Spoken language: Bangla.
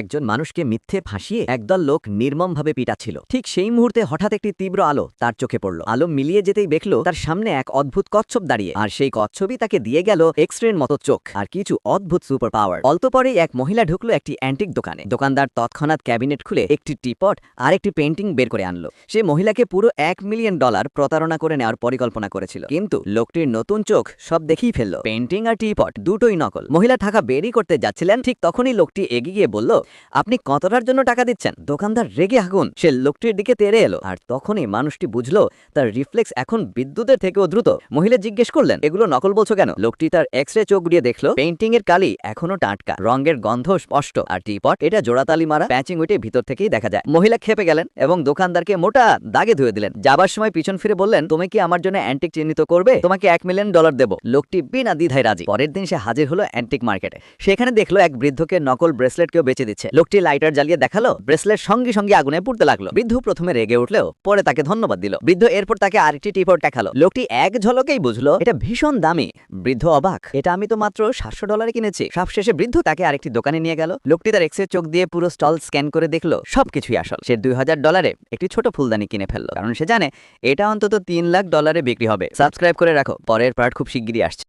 একজন মানুষকে মিথ্যে ফাঁসিয়ে একদল লোক নির্মমভাবে পিটাচ্ছিল। ঠিক সেই মুহূর্তে হঠাৎ একটি তীব্র আলো তার চোখে পড়ল। আলো মিলিয়ে যেতেই দেখল তার সামনে এক অদ্ভুত কচ্ছপ দাঁড়িয়ে, আর সেই কচ্ছপই তাকে দিয়ে গেল এক্স-রের মতো চোখ আর কিছু অদ্ভুত সুপার পাওয়ার। অল্প পরেই এক মহিলা ঢুকলো একটি অ্যান্টিক দোকানে। দোকানদার তৎক্ষণাৎ ক্যাবিনেট খুলে একটি টিপট আর একটি পেন্টিং বের করে আনলো। সে মহিলাকে পুরো $1 মিলিয়ন প্রতারণা করে নেওয়ার পরিকল্পনা করেছিল, কিন্তু লোকটির নতুন চোখ সব দেখেই ফেললো। পেন্টিং আর টিপট দুটোই নকল। মহিলা টাকা বেরই করতে যাচ্ছিলেন, ঠিক তখনই লোকটি এগিয়ে গিয়ে বলল, আপনি কতটার জন্য টাকা দিচ্ছেন? দোকানদার রেগে আগুন। সে লোকটির দিকে তেড়ে এলো, আর তখনই মানুষটি বুঝলো তার রিফ্লেক্স এখন বিদ্যুতের থেকেও দ্রুত। মহিলা জিজ্ঞেস করলেন, এগুলো নকল বলছো কেন? লোকটি তার এক্স-রে চোখ দিয়ে দেখলো পেইন্টিং এর কালি এখনো টাটকা, রঙের গন্ধ স্পষ্ট, আর টিপট এটা জোড়াতালি মারা, প্যাচিং ওইটে ভিতর থেকেই দেখা যায়। মহিলা খেপে গেলেন এবং দোকানদারকে মোটা দাগে ধুয়ে দিলেন। যাবার সময় পিছন ফিরে বললেন, তুমি কি আমার জন্য অ্যান্টিক চিহ্নিত করবে? তোমাকে $1 মিলিয়ন দেব। লোকটি বিনা দ্বিধায় রাজি। পরের দিন সে হাজির হলো অ্যান্টিক মার্কেটে। সেখানে দেখলো এক বৃদ্ধকে নকল ব্রেসলেট কেউ বেচে দিচ্ছে। লোকটি লাইটার জ্বালিয়ে দেখালো, ব্রেসলেট সঙ্গে সঙ্গে আগুনে পুড়তে লাগলো। বৃদ্ধ প্রথমে রেগে উঠলেও পরে তাকে ধন্যবাদ দিল। বৃদ্ধ এরপর তাকে আরেকটি টিপট দেখালো। লোকটি এক ঝলকেই বুঝলো এটা ভীষণ দামি। বৃদ্ধ অবাক, এটা আমি তো মাত্র $700 কিনেছি। সবশেষে বৃদ্ধ তাকে আরেকটি দোকানে নিয়ে গেল। লোকটি তার এক্স-রে চোখ দিয়ে পুরো স্টল স্ক্যান করে দেখলো সবকিছুই আসল। সে $2000 একটি ছোট ফুলদানি কিনে ফেললো, কারণ সে জানে এটা অন্তত $3 লাখ বিক্রি হবে। সাবস্ক্রাইব করে রাখো, পরের পার্ট খুব শিগগিরই আসছে।